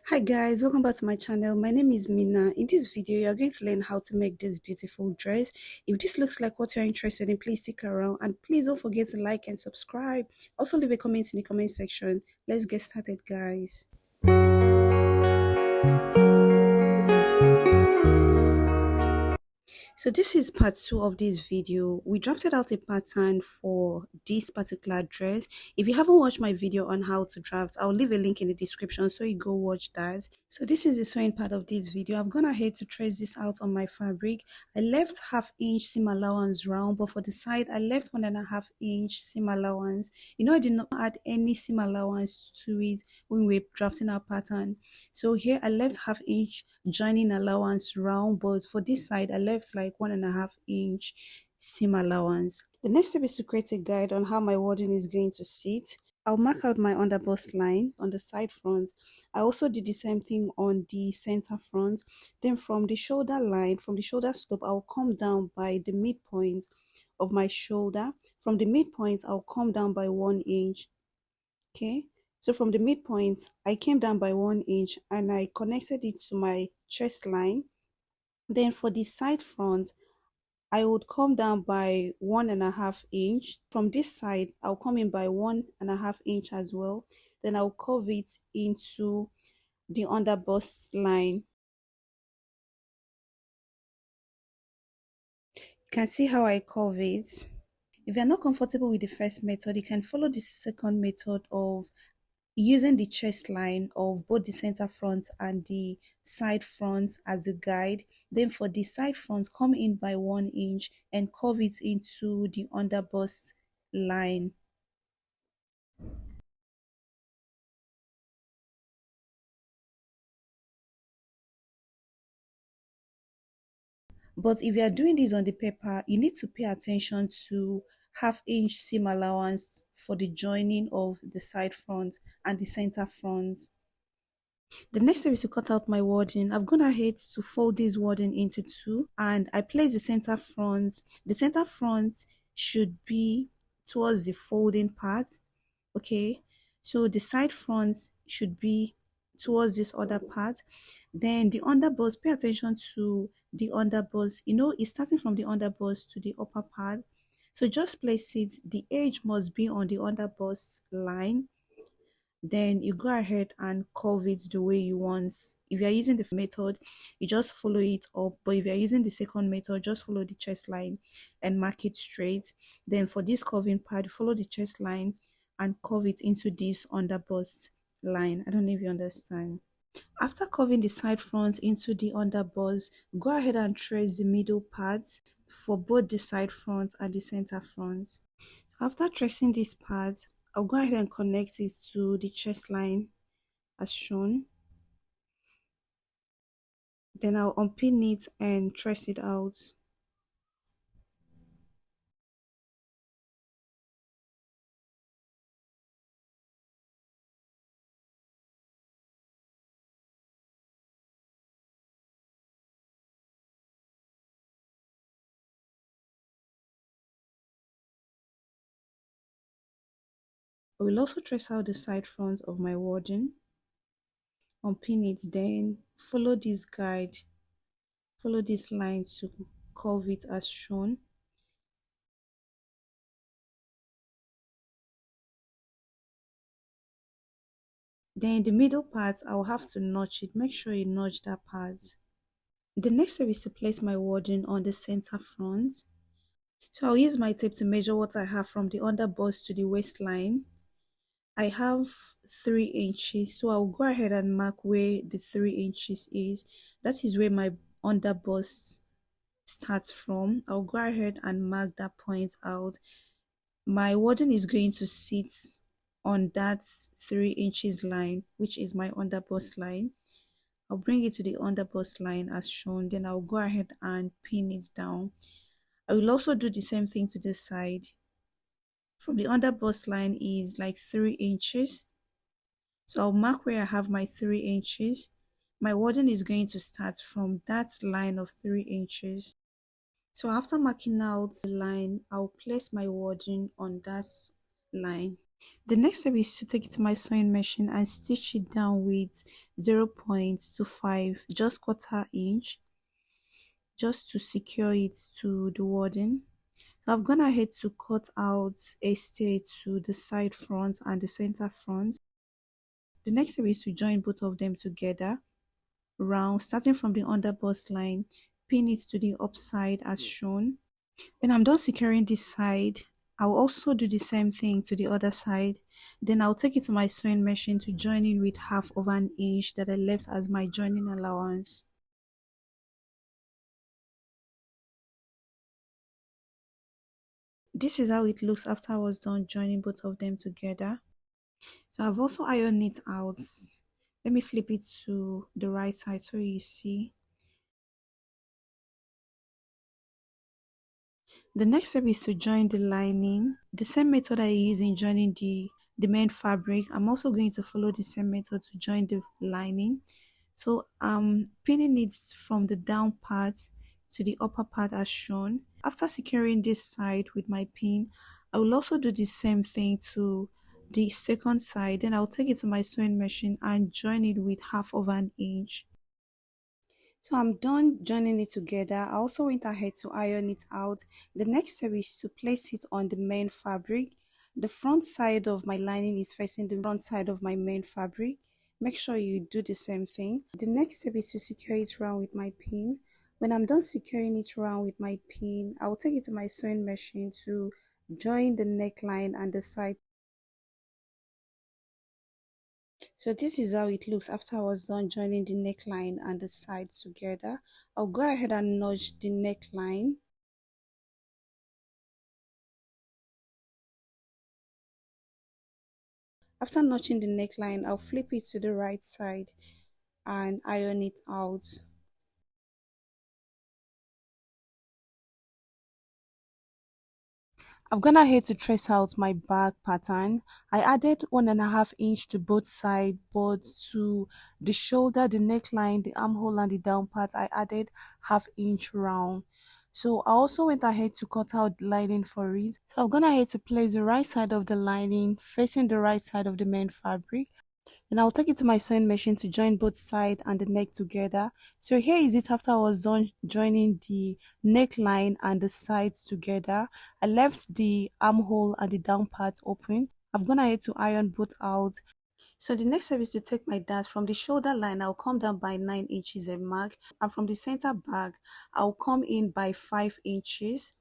Hi guys, welcome back to my channel. My name is Mina. In this video, you're going to learn how to make this beautiful dress. If this looks like what you're interested in, please stick around and please don't forget to like and subscribe. Also leave a comment in the comment section. Let's get started, guys. So this is part 2 of this video. We drafted out a pattern for this particular dress. If you haven't watched my video on how to draft, I'll leave a link in the description so you go watch that. So this is the sewing part of this video. I've gone ahead to trace this out on my fabric. I left ½ inch seam allowance round, but for the side I left 1.5 inch seam allowance. I did not add any seam allowance to it when we were drafting our pattern. So here I left ½ inch joining allowance round, but for this side I left like 1.5 inch seam allowance. The next step is to create a guide on how my wording is going to sit. I'll mark out my underbust line on the side front. I also did the same thing on the center front. Then from the shoulder line, from the shoulder slope, I'll come down by the midpoint of my shoulder. From the midpoint, I'll come down by 1 inch. Okay, so from the midpoint I came down by 1 inch and I connected it to my chest line. Then for the side front I would come down by 1.5 inch. From this side I'll come in by 1.5 inch as well. Then I'll curve it into the underbust line. You can see how I curve it. If you're not comfortable with the first method, you can follow the second method of using the chest line of both the center front and the side front as a guide. Then for the side front, come in by 1 inch and curve it into the underbust line. But if you are doing this on the paper, you need to pay attention to ½ inch seam allowance for the joining of the side front and the center front. The next step is to cut out my wording. I've gone ahead to fold this wording into two and I place the center front. The center front should be towards the folding part. Okay, so the side front should be towards this other part. Then the underbust, pay attention to the underbust. It's starting from the underbust to the upper part. So just place it, the edge must be on the underbust line. Then you go ahead and curve it the way you want. If you're using the method, you just follow it up, but if you're using the second method, just follow the chest line and mark it straight. Then for this curving part, follow the chest line and curve it into this underbust line. I don't know if you understand. After curving the side front into the underbust, go ahead and trace the middle part for both the side front and the center front. After tracing this part, I'll go ahead and connect it to the chest line as shown. Then I'll unpin it and trace it out. I will also trace out the side front of my wording, unpin it, then follow this guide, follow this line to curve it as shown. Then the middle part, I'll have to notch it. Make sure you notch that part. The next step is to place my wording on the center front. So I'll use my tape to measure what I have from the underbust to the waistline. I have 3 inches, so I'll go ahead and mark where the 3 inches is. That is where my underbust starts from. I'll go ahead and mark that point out. My wording is going to sit on that 3 inches line, which is my underbust line. I'll bring it to the underbust line as shown, then I'll go ahead and pin it down. I will also do the same thing to this side. From the underbust line is like 3 inches. So I'll mark where I have my 3 inches. My wording is going to start from that line of 3 inches. So after marking out the line, I'll place my wording on that line. The next step is to take it to my sewing machine and stitch it down with 0.25, just quarter inch, just to secure it to the wording. So I've gone ahead to cut out a stay to the side front and the center front. The next step is to join both of them together round, starting from the under bust line, pin it to the upside as shown. When I'm done securing this side, I'll also do the same thing to the other side. Then I'll take it to my sewing machine to join in with half of an inch that I left as my joining allowance. This is how it looks after I was done joining both of them together. So I've also ironed it out. Let me flip it to the right side so you see. The next step is to join the lining. The same method I use in joining the main fabric, I'm also going to follow the same method to join the lining. So I'm pinning it from the down part to the upper part as shown. After securing this side with my pin, I will also do the same thing to the second side. Then I'll take it to my sewing machine and join it with half of an inch. So I'm done joining it together. I also went ahead to iron it out. The next step is to place it on the main fabric. The front side of my lining is facing the front side of my main fabric. Make sure you do the same thing. The next step is to secure it around with my pin. When I'm done securing it around with my pin, I'll take it to my sewing machine to join the neckline and the side. So this is how it looks after I was done joining the neckline and the sides together. I'll go ahead and notch the neckline. After notching the neckline, I'll flip it to the right side and iron it out. I've gone ahead to trace out my back pattern. I added 1.5 inch to both sides, but to the shoulder, the neckline, the armhole and the down part, I added ½ inch round. So I also went ahead to cut out the lining for it. So I've gone ahead to place the right side of the lining facing the right side of the main fabric. And I'll take it to my sewing machine to join both side and the neck together. So here is it after I was done joining the neckline and the sides together. I left the armhole and the down part open. I've gone ahead to iron both out. So the next step is to take my dart from the shoulder line. I'll come down by 9 inches a mark, and from the center back I'll come in by 5 inches.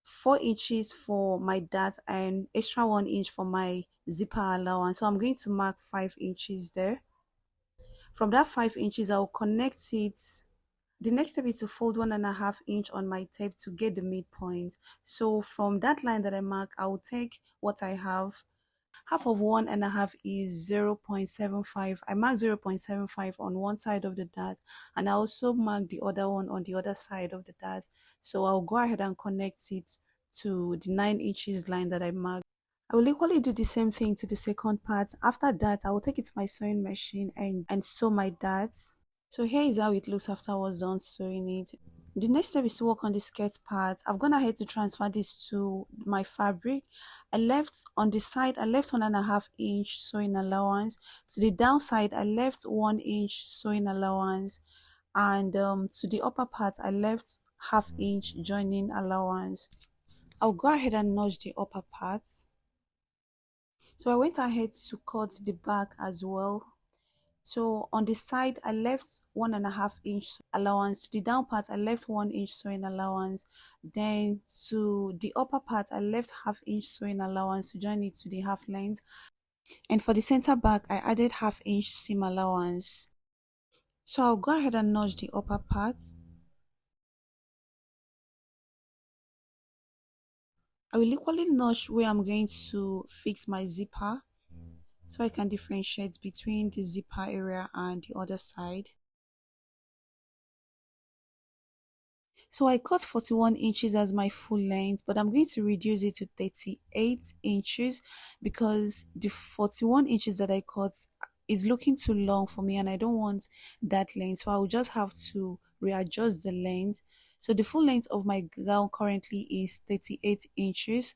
4 inches for my dart and extra 1 inch for my zipper allowance. So I'm going to mark 5 inches there. From that 5 inches I'll connect it. The next step is to fold 1.5 inch on my tape to get the midpoint. So from that line that I mark, I will take what I have. Half of 1.5 is 0.75. I mark 0.75 on one side of the dart, and I also mark the other one on the other side of the dart. So I'll go ahead and connect it to the 9 inches line that I marked. I will equally do the same thing to the second part. After that, I will take it to my sewing machine and sew my darts. So here is how it looks after I was done sewing it. The next step is to work on the skirt part. I've gone ahead to transfer this to my fabric. I left on the side, I left 1.5 inch sewing allowance. To the downside, I left 1 inch sewing allowance. And to the upper part, I left ½ inch joining allowance. I'll go ahead and notch the upper part. So I went ahead to cut the back as well. So on the side, I left 1.5 inch allowance. To the down part, I left 1 inch sewing allowance. Then to the upper part, I left ½ inch sewing allowance to join it to the half length. And for the center back, I added ½ inch seam allowance. So I'll go ahead and notch the upper part. I will equally notch where I'm going to fix my zipper, so I can differentiate between the zipper area and the other side. So I cut 41 inches as my full length, but I'm going to reduce it to 38 inches because the 41 inches that I cut is looking too long for me and I don't want that length. So I will just have to readjust the length. So the full length of my gown currently is 38 inches.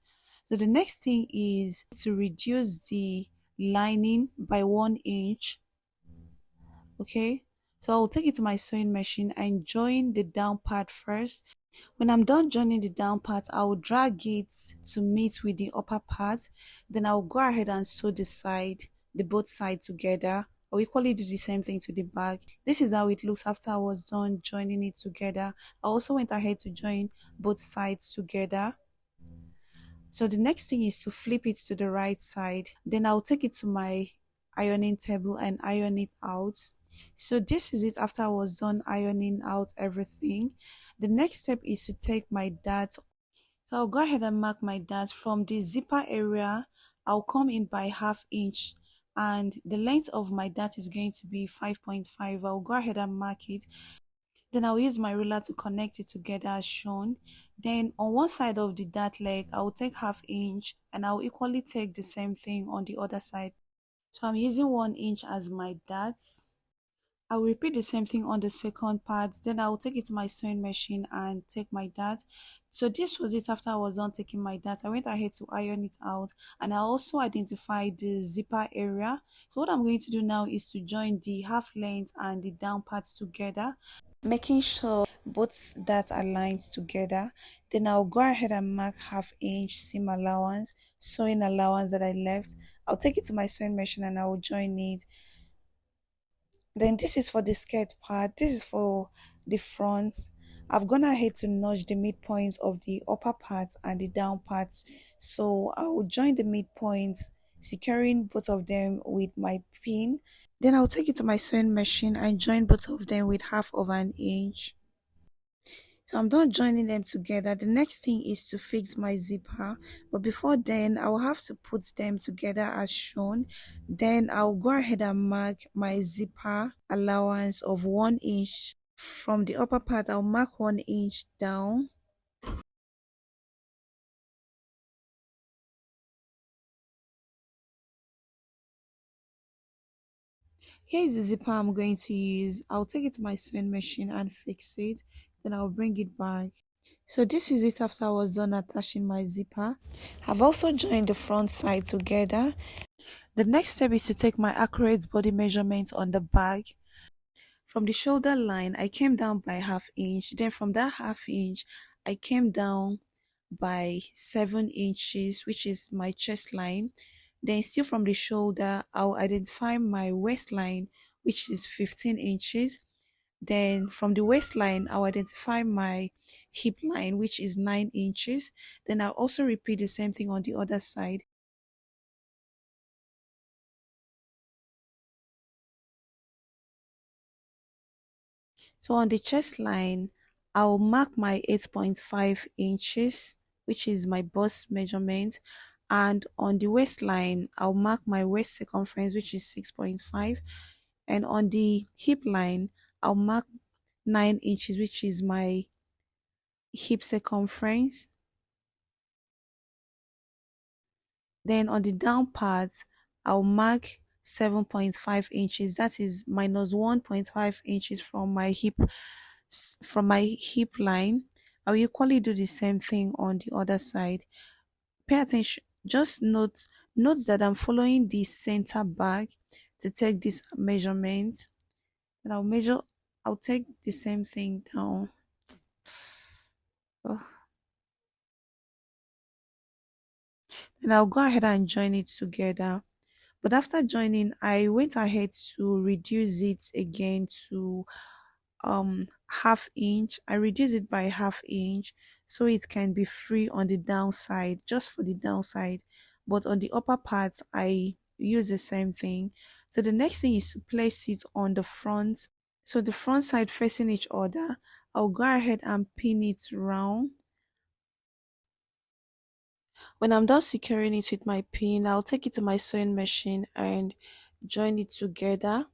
So the next thing is to reduce the lining by 1 inch. Okay, so I'll take it to my sewing machine and join the down part first. When I'm done joining the down part, I'll drag it to meet with the upper part. Then I'll go ahead and sew the both sides together. I'll equally do the same thing to the back. This is how it looks after I was done joining it together. I also went ahead to join both sides together. So the next thing is to flip it to the right side. Then I'll take it to my ironing table and iron it out. So this is it after I was done ironing out everything. The next step is to take my dart. So I'll go ahead and mark my dart from the zipper area. I'll come in by ½ inch and the length of my dart is going to be 5.5. I'll go ahead and mark it. Then I'll use my ruler to connect it together as shown. Then on one side of the dart leg, I'll take ½ inch and I'll equally take the same thing on the other side. So I'm using 1 inch as my dart. I'll repeat the same thing on the second part. Then I'll take it to my sewing machine and take my dart. So this was it after I was done taking my dart. I went ahead to iron it out and I also identified the zipper area. So what I'm going to do now is to join the half length and the down parts together, making sure both that aligned together. Then I'll go ahead and mark ½ inch seam allowance, sewing allowance that I left. I'll take it to my sewing machine and I will join it. Then this is for the skirt part, this is for the front. I've gone ahead to notch the midpoints of the upper part and the down parts, so I will join the midpoints, securing both of them with my pin. Then I'll take it to my sewing machine and join both of them with ½ inch. So I'm done joining them together. The next thing is to fix my zipper, but before then I'll have to put them together as shown. Then I'll go ahead and mark my zipper allowance of 1 inch. From the upper part I'll mark 1 inch down. Here is the zipper I'm going to use. I'll take it to my sewing machine and fix it. Then I'll bring it back. So this is it after I was done attaching my zipper. I've also joined the front side together. The next step is to take my accurate body measurement on the bag. From the shoulder line, I came down by ½ inch. Then from that ½ inch, I came down by 7 inches, which is my chest line. Then still from the shoulder, I'll identify my waistline, which is 15 inches. Then from the waistline, I'll identify my hip line, which is 9 inches. Then I'll also repeat the same thing on the other side. So on the chest line, I'll mark my 8.5 inches, which is my bust measurement. And on the waistline, I'll mark my waist circumference, which is 6.5. And on the hip line, I'll mark 9 inches, which is my hip circumference. Then on the down part, I'll mark 7.5 inches. That is minus 1.5 inches from my hip line. I'll equally do the same thing on the other side. Pay attention. Just note that I'm following the center back to take this measurement. And I'll take the same thing down. Oh. Then I'll go ahead and join it together. But after joining, I went ahead to reduce it again to ½ inch. I reduce it by ½ inch so it can be free on the downside, just for the downside. But on the upper part, I use the same thing. So the next thing is to place it on the front. So the front side facing each other, I'll go ahead and pin it round. When I'm done securing it with my pin, I'll take it to my sewing machine and join it together.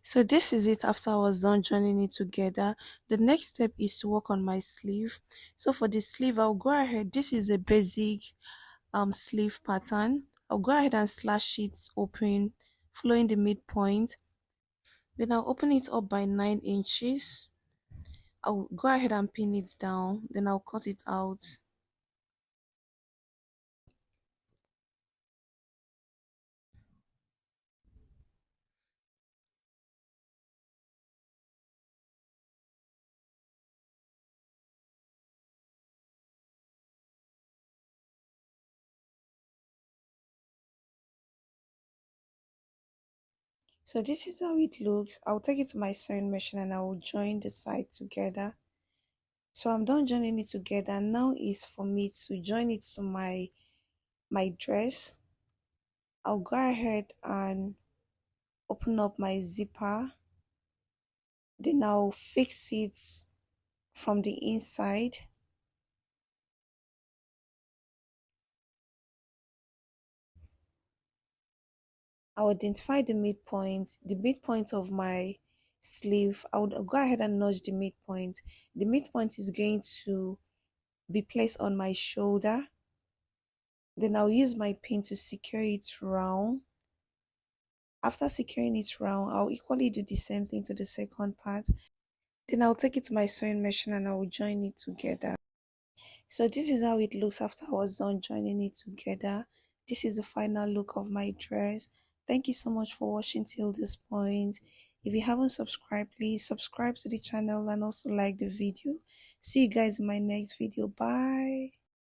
So this is it after I was done joining it together. The next step is to work on my sleeve. So for the sleeve, I'll go ahead. This is a basic sleeve pattern. I'll go ahead and slash it open, following the midpoint. Then I'll open it up by 9 inches. I'll go ahead and pin it down. Then I'll cut it out. So this is how it looks. I'll take it to my sewing machine and I will join the side together. So I'm done joining it together. Now is for me to join it to my dress. I'll go ahead and open up my zipper. Then I'll fix it from the inside. I'll identify the midpoint of my sleeve. I would go ahead and notch the midpoint. The midpoint is going to be placed on my shoulder. Then I'll use my pin to secure it round. After securing it round, I'll equally do the same thing to the second part. Then I'll take it to my sewing machine and I will join it together. So this is how it looks after I was done joining it together. This is the final look of my dress. Thank you so much for watching till this point. If you haven't subscribed, please subscribe to the channel and also like the video. See you guys in my next video. Bye.